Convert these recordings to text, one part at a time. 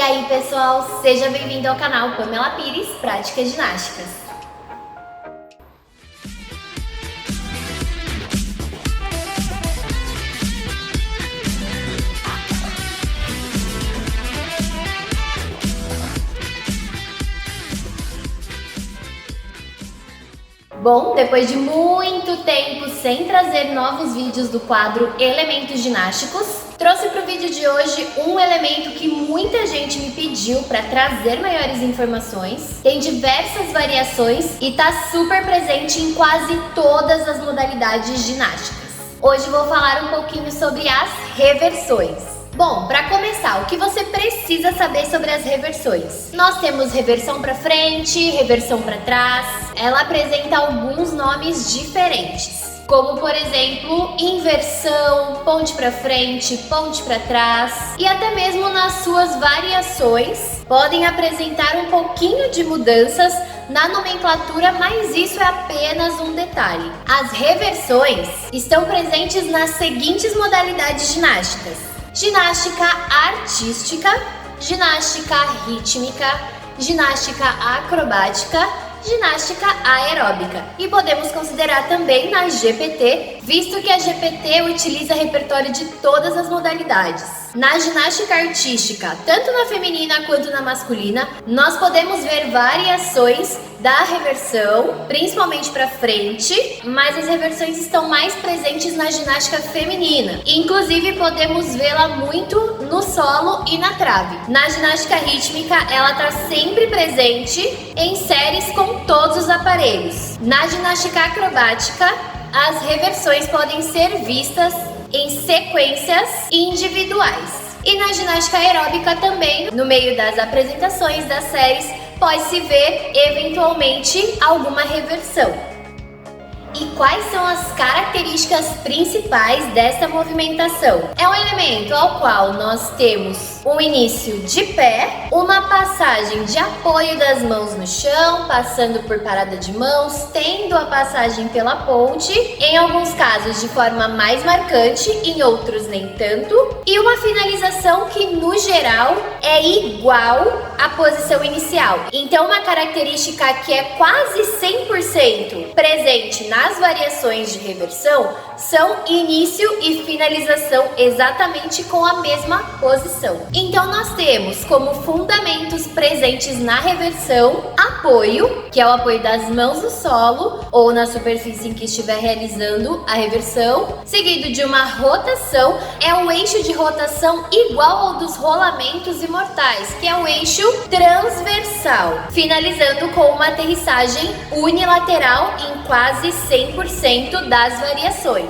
aí pessoal, seja bem-vindo ao canal Pamela Pires Prática Ginásticas. Bom, depois de muito tempo sem trazer novos vídeos do quadro Elementos Ginásticos, trouxe para o vídeo de hoje um elemento que muita gente me pediu para trazer maiores informações. Tem diversas variações e está super presente em quase todas as modalidades ginásticas. Hoje vou falar um pouquinho sobre as reversões. Bom, para começar, o que você precisa saber sobre as reversões? Nós temos reversão para frente, reversão para trás. Ela apresenta alguns nomes diferentes, como por exemplo, inversão, ponte para frente, ponte para trás, e até mesmo nas suas variações podem apresentar um pouquinho de mudanças na nomenclatura, mas isso é apenas um detalhe. As reversões estão presentes nas seguintes modalidades ginásticas: ginástica artística, ginástica rítmica, ginástica acrobática, ginástica aeróbica. E podemos considerar também na GPT, visto que a GPT utiliza repertório de todas as modalidades. Na ginástica artística, tanto na feminina quanto na masculina, nós podemos ver variações da reversão, principalmente para frente, mas as reversões estão mais presentes na ginástica feminina. Inclusive, podemos vê-la muito no solo e na trave. Na ginástica rítmica, ela está sempre presente em séries com todos os aparelhos. Na ginástica acrobática, as reversões podem ser vistas em sequências individuais. E na ginástica aeróbica também, no meio das apresentações das séries, pode-se ver eventualmente alguma reversão. E quais são as características principais dessa movimentação? É um elemento ao qual nós temos um início de pé, uma passagem de apoio das mãos no chão, passando por parada de mãos, tendo a passagem pela ponte, em alguns casos de forma mais marcante, em outros nem tanto, e uma finalização que no geral é igual à posição inicial. Então uma característica que é quase 100% presente nas variações de reversão são início e finalização exatamente com a mesma posição. Então nós temos como fundamentos presentes na reversão apoio, que é o apoio das mãos no solo ou na superfície em que estiver realizando a reversão, seguido de uma rotação, é um eixo de rotação igual ao dos rolamentos imortais, que é o eixo transversal, finalizando com uma aterrissagem unilateral em quase 100% das variações.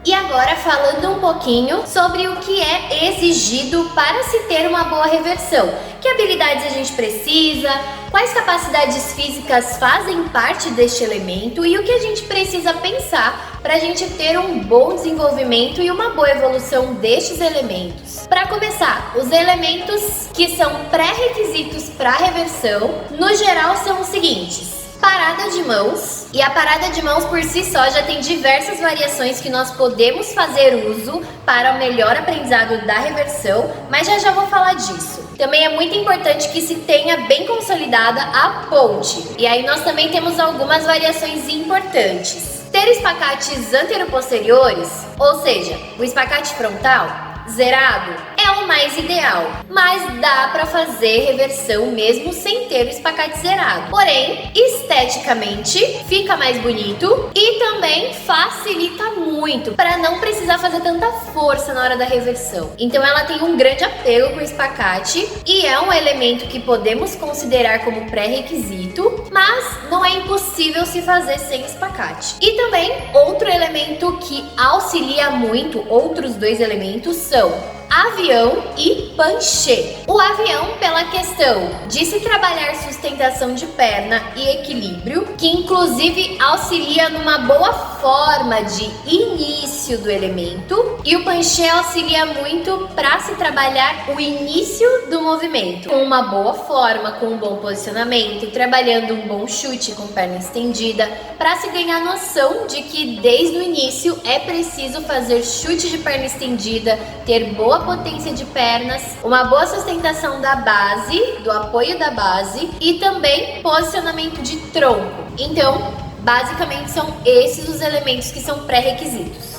E agora falando um pouquinho sobre o que é exigido para se ter uma boa reversão. Que habilidades a gente precisa, quais capacidades físicas fazem parte deste elemento e o que a gente precisa pensar para a gente ter um bom desenvolvimento e uma boa evolução destes elementos. Para começar, os elementos que são pré-requisitos para a reversão, no geral, são os seguintes: parada de mãos, e a parada de mãos por si só já tem diversas variações que nós podemos fazer uso para o melhor aprendizado da reversão, mas já vou falar disso. Também é muito importante que se tenha bem consolidada a ponte, e aí nós também temos algumas variações importantes. Ter espacates anteroposteriores, ou seja, o espacate frontal, zerado, é o mais ideal, mas dá para fazer reversão mesmo sem ter o espacate zerado. Porém, esteticamente fica mais bonito e também facilita muito para não precisar fazer tanta força na hora da reversão. Então ela tem um grande apego com o espacate e é um elemento que podemos considerar como pré-requisito, mas não é impossível se fazer sem espacate. E também outro elemento que auxilia muito, outros dois elementos são avião e penché. O avião pela questão de se trabalhar sustentação de perna e equilíbrio, que inclusive auxilia numa boa forma de início do elemento, e o penché auxilia muito para se trabalhar o início do movimento, com uma boa forma, com um bom posicionamento, trabalhando um bom chute com perna estendida, para se ganhar noção de que desde o início é preciso fazer chute de perna estendida, ter boa potência de pernas, uma boa sustentação da base, do apoio da base e também posicionamento de tronco. Então, basicamente são esses os elementos que são pré-requisitos.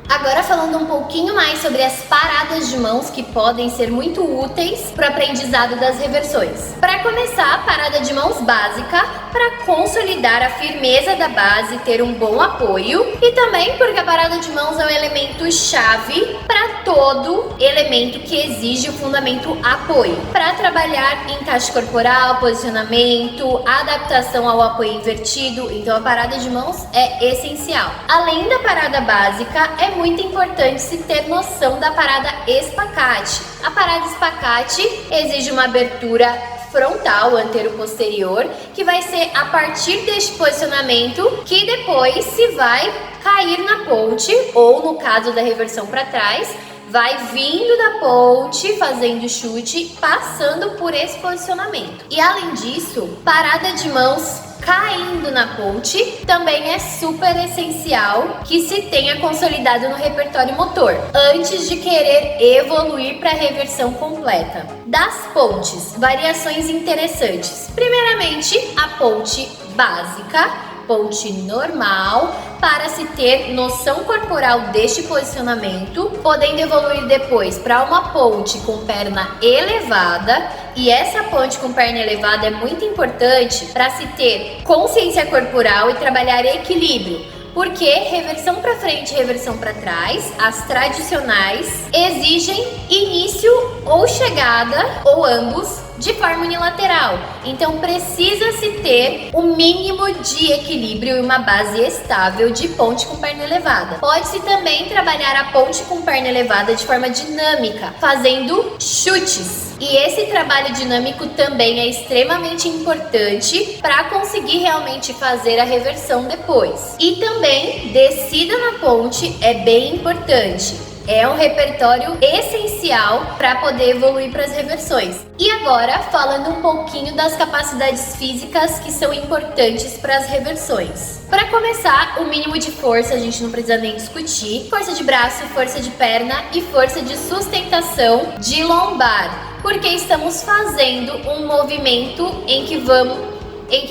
Agora falando um pouquinho mais sobre as paradas de mãos que podem ser muito úteis para o aprendizado das reversões. Para começar, a parada de mãos básica para consolidar a firmeza da base, ter um bom apoio e também porque a parada de mãos é um elemento chave para todo elemento que exige o fundamento apoio. Para trabalhar encaixe corporal, posicionamento, adaptação ao apoio invertido, então a parada de mãos é essencial. Além da parada básica, é muito importante se ter noção da parada espacate. A parada espacate exige uma abertura frontal, antero-posterior, que vai ser a partir deste posicionamento que depois se vai cair na ponte, ou no caso da reversão para trás, vai vindo da ponte, fazendo chute, passando por esse posicionamento. E além disso, parada de mãos caindo na ponte também é super essencial que se tenha consolidado no repertório motor, antes de querer evoluir para a reversão completa. Das pontes, variações interessantes. Primeiramente, a ponte básica, ponte normal, para se ter noção corporal deste posicionamento, podendo evoluir depois para uma ponte com perna elevada. E essa ponte com perna elevada é muito importante para se ter consciência corporal e trabalhar equilíbrio. Porque reversão para frente e reversão para trás, as tradicionais, exigem início ou chegada, ou ambos, de forma unilateral. Então precisa-se ter o mínimo de equilíbrio e uma base estável de ponte com perna elevada. Pode-se também trabalhar a ponte com perna elevada de forma dinâmica, fazendo chutes. E esse trabalho dinâmico também é extremamente importante para conseguir realmente fazer a reversão depois. E também descida na ponte é bem importante. É um repertório essencial para poder evoluir para as reversões. E agora, falando um pouquinho das capacidades físicas que são importantes para as reversões. Para começar, o mínimo de força a gente não precisa nem discutir. Força de braço, força de perna e força de sustentação de lombar. Porque estamos fazendo um movimento em que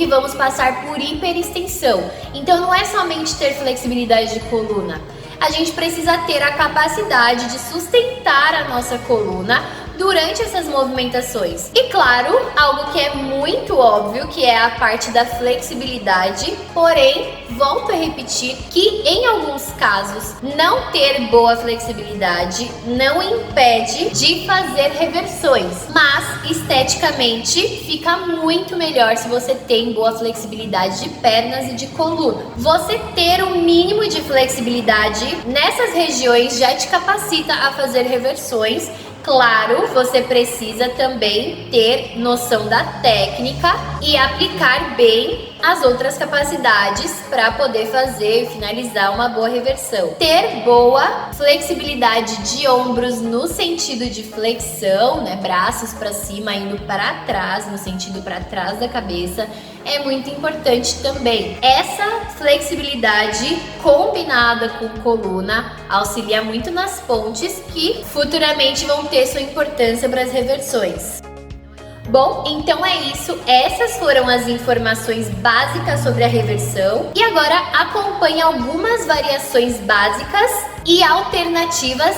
vamos passar por hiperextensão. Então não é somente ter flexibilidade de coluna. A gente precisa ter a capacidade de sustentar a nossa coluna durante essas movimentações. E claro, algo que é muito óbvio, que é a parte da flexibilidade, porém, volto a repetir que em alguns casos, não ter boa flexibilidade não impede de fazer reversões, mas esteticamente fica muito melhor se você tem boa flexibilidade de pernas e de coluna. Você ter um mínimo de flexibilidade nessas regiões já te capacita a fazer reversões. Claro, você precisa também ter noção da técnica e aplicar bem as outras capacidades para poder fazer e finalizar uma boa reversão. Ter boa flexibilidade de ombros no sentido de flexão, né? Braços para cima indo para trás, no sentido para trás da cabeça, é muito importante também. Essa flexibilidade combinada com coluna auxilia muito nas pontes que futuramente vão ter sua importância para as reversões. Bom, então é isso. Essas foram as informações básicas sobre a reversão. E agora acompanhe algumas variações básicas e alternativas